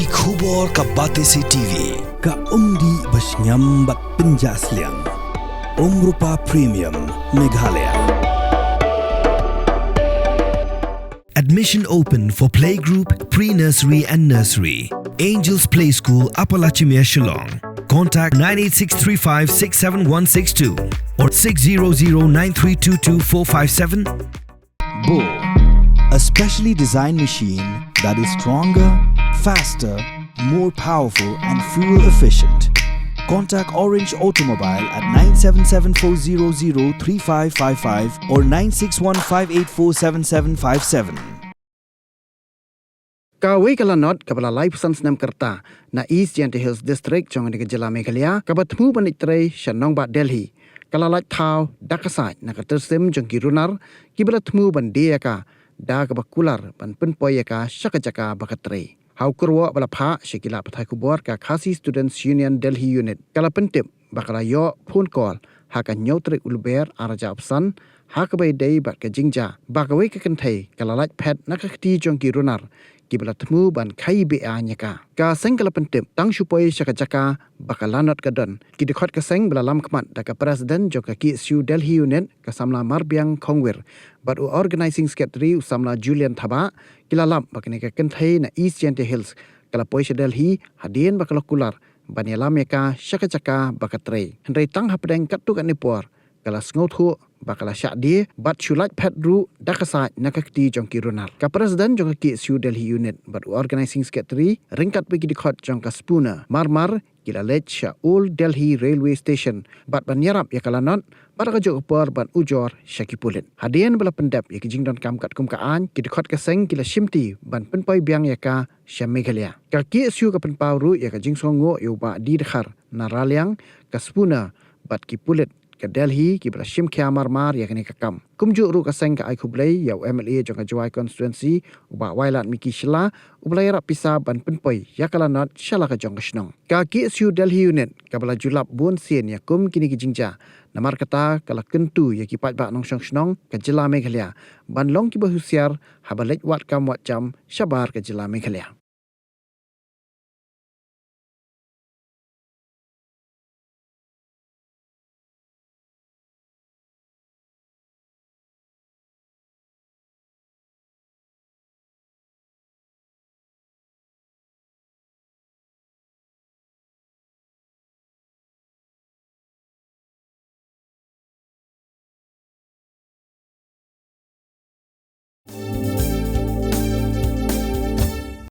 Ki khubor ka bate si TV. Ka umdi basnyam bak penjaslian. Rupa Premium Meghalaya. Admission open for playgroup, pre-nursery and nursery. Angels Play School, Upper Lachimia, Shillong. Contact 9863567162 or 60093224457. Bull, a specially designed machine that is stronger, faster, more powerful and fuel efficient. Contact Orange Automobile at 9774003555 or 9615847757. Kawai kalanot kabala live sans nam kerta na East Jante Hills District chong ni Jela Meghalaya kabatmu banitray Shanong Bat Delhi kalalaj thau dakasaj na katersim jong kirunar kibalatmu bandia ka da kabakular ban penpoya ka shakajaka bakatray hau kurwa balapha shikila pathai kubor ka Khasi Students Union Delhi Unit kala pentip bakala yo phone call haka nyotre ulber araja opsan hakabai dei bat ka jingja bakawai ka kanthai kalalaj phet nakakti jong kirunar kibalatmu ban khai be anyaka ka sengkala pentip tang supoi shakajaka bakalanot kadon kidikot ka seng belalam kmat da ka president joka ki su Delhi Unit ka samla marbiang khongwir but organizing secretary samla Julian Thaba kilalam bakne ka kenthai na East Jante Hills kala poisha Delhi hadien bakalokular banyalam yaka shakajaka bakatre hendrai tang hapdeng katuk anipor kala ngothu bakala syadi bat chulat pedru dakasa nakakti jongki runal ka president jongka ki su Delhi Unit but organizing secretary ringkat bagi dikot jongka spuna marmar kila lecha old Delhi railway station bat banyarap yakalanot pada kajuk upar ban ujor syakipulit hadian bala pendap ya kijingdon kam kat kumkaan kidikot kaseng kila shimti ban penpai biang yaka Meghalaya ka ki su ka penpawru ya ka jingsongo yo ba di dekhar naraliang ka spuna bat kipulit ke Delhi ki berashim kia marmar ya kini kakam kumjuk ru kaseng ka aikublai ya MLA jongka Jawai constituency uba wailat miki shila ublai rap pisa ban penpoi ya kalanot shala ka jongka shnong ka ki su Delhi Unit ka bala julap bun sien ya kum kini ki jingja namar kata kala kentu ya ki pat bak nong shnong ka Jela Meghalaya ban long ki bahusiar habalek wat kam wat jam syabar ka Jela Meghalaya.